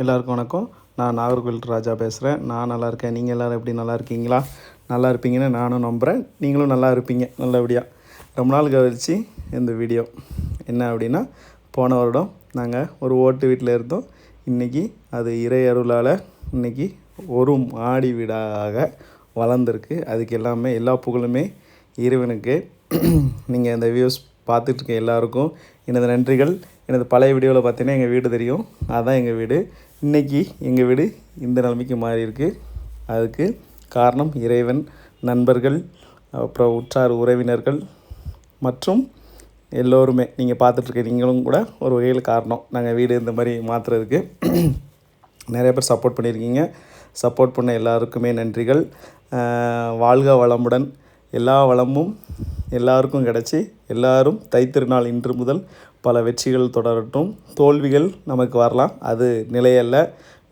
எல்லாருக்கும் வணக்கம். நான் நாகர்கோவில் ராஜா பேசுகிறேன். நான் நல்லா இருக்கேன். நீங்கள் எல்லோரும் எப்படி நல்லா இருக்கீங்களா? நல்லா இருப்பீங்கன்னு நானும் நம்புகிறேன். நீங்களும் நல்லா இருப்பீங்க நல்லபடியாக. ரொம்ப நாள் கழிச்சு இந்த வீடியோ என்ன அப்படின்னா, போன வருடம் நாங்கள் ஒரு ஓட்டு வீட்டில் இருந்தோம். இன்றைக்கி அது இறை அருளால் இன்றைக்கி ஒரு மாடி வீடாக வளர்ந்துருக்கு. அதுக்கு எல்லா புகழுமே இறைவனுக்கு. நீங்கள் இந்த வியூஸ் பார்த்துட்ருக்க எல்லாருக்கும் எனது நன்றிகள். எனது பழைய வீடியோவில் பார்த்தீங்கன்னா எங்கள் வீடு தெரியும். அதுதான் எங்கள் வீடு. இன்றைக்கி எங்கள் வீடு இந்த நிலைமைக்கு மாறி இருக்குது. அதுக்கு காரணம் இறைவன், நண்பர்கள், அப்புறம் உற்றார் உறவினர்கள் மற்றும் எல்லோருமே. நீங்கள் பார்த்துட்ருக்க நீங்களும் கூட ஒரு வகையில் காரணம். நாங்கள் வீடு இந்த மாதிரி மாற்றுறதுக்கு நிறைய பேர் சப்போர்ட் பண்ணியிருக்கீங்க. சப்போர்ட் பண்ண எல்லாருக்குமே நன்றிகள். வாழ்க வளமுடன். எல்லா வளமும் எல்லாருக்கும் கிடச்சி எல்லோரும் தைத்திருநாள் இன்று முதல் பல வெற்றிகள் தொடரட்டும். தோல்விகள் நமக்கு வரலாம், அது நிலையல்ல.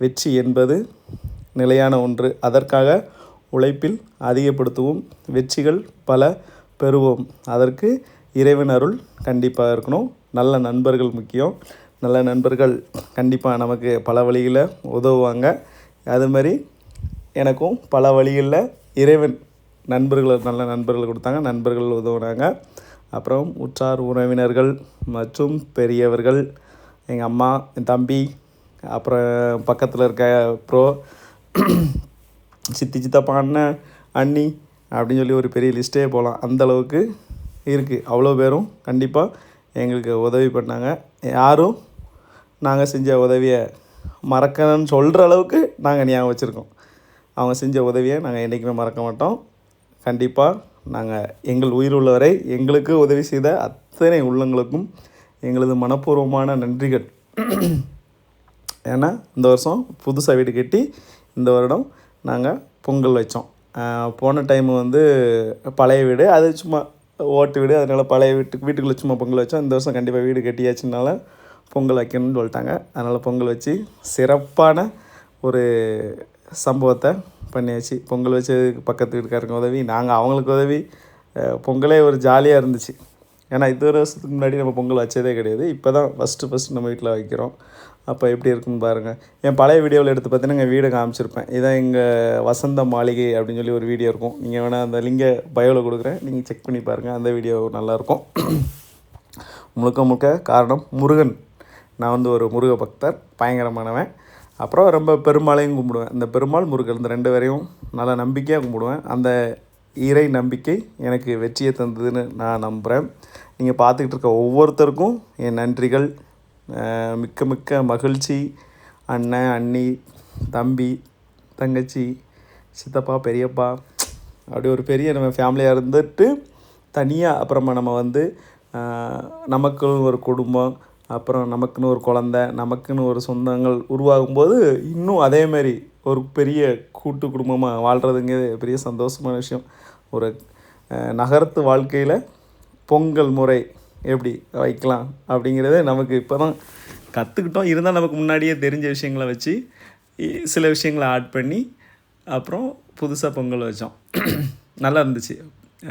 வெற்றி என்பது நிலையான ஒன்று. அதற்காக உழைப்பில் அதிகப்படுத்துவோம். வெற்றிகள் பல பெறுவோம். அதற்கு இறைவன் அருள் கண்டிப்பாக இருக்கணும். நல்ல நண்பர்கள் முக்கியம். நல்ல நண்பர்கள் கண்டிப்பாக நமக்கு பல வழிகளில் உதவுவாங்க. அதுமாதிரி எனக்கும் பல வழிகளில் இறைவன் நல்ல நண்பர்கள் கொடுத்தாங்க. நண்பர்கள் உதவுனாங்க. அப்புறம் உற்றார் உறவினர்கள் மற்றும் பெரியவர்கள், எங்கள் அம்மா, என் தம்பி, அப்புறம் பக்கத்தில் இருக்க சித்தி, சித்தப்பா, அண்ணன், அண்ணி அப்படின்னு சொல்லி ஒரு பெரிய லிஸ்ட்டே போகலாம். அந்தளவுக்கு இருக்குது. அவ்வளோ பேரும் கண்டிப்பாக எங்களுக்கு உதவி பண்ணாங்க. யாரும் நாங்கள் செஞ்ச உதவியை மறக்கணும்னு சொல்கிற அளவுக்கு நாங்கள் ஞாபகம் வச்சுருக்கோம். அவங்க செஞ்ச உதவியை நாங்கள் என்றைக்குமே மறக்க மாட்டோம். கண்டிப்பாக நாங்கள் எங்கள் உயிர் உள்ளவரை எங்களுக்கு உதவி செய்த அத்தனை உள்ளங்களுக்கும் எங்களது மனப்பூர்வமான நன்றிகள். ஏன்னா இந்த வருஷம் புதுசாக வீடு கட்டி இந்த வருடம் நாங்கள் பொங்கல் வச்சோம். போன டைமு பழைய வீடு, அது சும்மா ஓட்டு வீடு. அதனால் பழைய வீட்டுக்குள்ளே சும்மா பொங்கல் வச்சோம். இந்த வருஷம் கண்டிப்பாக வீடு கட்டியாச்சுனால பொங்கல் வைக்கணும்னு சொல்லிட்டாங்க. அதனால் பொங்கல் வச்சு சிறப்பான ஒரு சம்பவத்தை பண்ணியாச்சு. பொங்கல் வச்சதுக்கு பக்கத்து வீட்டுக்காரங்க உதவி, நாங்கள் அவங்களுக்கு உதவி. பொங்கலே ஒரு ஜாலியாக இருந்துச்சு. ஏன்னா இது ஒரு வருஷத்துக்கு முன்னாடி நம்ம பொங்கல் வச்சதே கிடையாது. இப்போ தான் ஃபஸ்ட்டு நம்ம வீட்டில் வைக்கிறோம். அப்போ எப்படி இருக்குன்னு பாருங்கள். என் பழைய வீடியோவில் எடுத்து பார்த்தீங்கன்னா எங்கள் வீடை காமிச்சிருப்பேன். இதான் எங்கள் வசந்த மாளிகை அப்படின்னு சொல்லி ஒரு வீடியோ இருக்கும். நீங்கள் வேணால் அந்த லிங்கை பயோவில் கொடுக்குறேன், நீங்கள் செக் பண்ணி பாருங்கள். அந்த வீடியோ நல்லாயிருக்கும். முழுக்க காரணம் முருகன். நான் ஒரு முருக பக்தர், பயங்கரமானவன். அப்புறம் ரொம்ப பெருமாளையும் கும்பிடுவேன். இந்த பெருமாள், முருகன் இந்த 2 பேரையும் நல்லா நம்பிக்கையாக கும்பிடுவேன். அந்த இறை நம்பிக்கை எனக்கு வெற்றியை தந்ததுன்னு நான் நம்புகிறேன். நீங்கள் பார்த்துக்கிட்டு இருக்க ஒவ்வொருத்தருக்கும் என் நன்றிகள். மிக்க மகிழ்ச்சி. அண்ணன், அண்ணி, தம்பி, தங்கச்சி, சித்தப்பா, பெரியப்பா, அப்படி ஒரு பெரிய நம்ம ஃபேமிலியாக இருந்துட்டு தனியாக அப்புறமா நம்ம நமக்குன்னு ஒரு குடும்பம், அப்புறம் நமக்குன்னு ஒரு குழந்த, நமக்குன்னு ஒரு சொந்தங்கள் உருவாகும்போது இன்னும் அதேமாரி ஒரு பெரிய கூட்டு குடும்பமாக வாழ்கிறதுங்கிறது பெரிய சந்தோஷமான விஷயம். ஒரு நகரத்து வாழ்க்கையில் பொங்கல் முறை எப்படி வைக்கலாம் அப்படிங்கிறத நமக்கு இப்போ தான் கற்றுக்கிட்டோம். இருந்தால் நமக்கு முன்னாடியே தெரிஞ்ச விஷயங்களை வச்சு சில விஷயங்களை ஆட் பண்ணி அப்புறம் புதுசாக பொங்கல் வச்சோம். நல்லா இருந்துச்சு.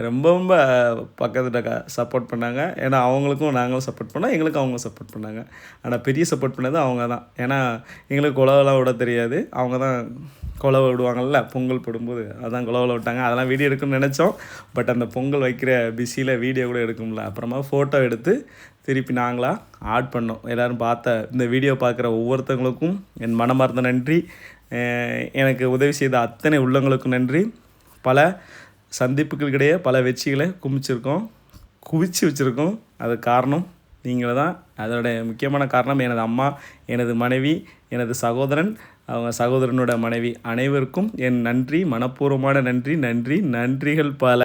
ரொம்ப பக்கத்தில் சப்போர்ட் பண்ணாங்க. ஏன்னா அவங்களுக்கும் நாங்களும் சப்போர்ட் பண்ணோம், எங்களுக்கும் அவங்க சப்போர்ட் பண்ணாங்க. ஆனால் பெரிய சப்போர்ட் பண்ணது அவங்க தான். ஏன்னா எங்களுக்கு குலவெல்லாம் விட தெரியாது. அவங்க தான் குலவை விடுவாங்கள்ல பொங்கல் போடும்போது, அதான் குலவில் விட்டாங்க. அதெல்லாம் வீடியோ எடுக்கணும்னு நினச்சோம். பட் அந்த பொங்கல் வைக்கிற பிஸியில் வீடியோ கூட எடுக்க முடியல. அப்புறமா ஃபோட்டோ எடுத்து திருப்பி நாங்களாக ஆட் பண்ணோம். எல்லோரும் இந்த வீடியோ பார்க்குற ஒவ்வொருத்தவங்களுக்கும் என் மனமார்ந்த நன்றி. எனக்கு உதவி செய்த அத்தனை உள்ளங்களுக்கும் நன்றி. பல சந்திப்புகளுக்கிடையே பல வெற்றிகளை குவிச்சு வச்சுருக்கோம். அது காரணம் நீங்கள் தான். அதோடைய முக்கியமான காரணம் எனது அம்மா, எனது மனைவி, எனது சகோதரன், அவங்க சகோதரனோட மனைவி, அனைவருக்கும் என் நன்றி, மனப்பூர்வமான நன்றிகள் பல.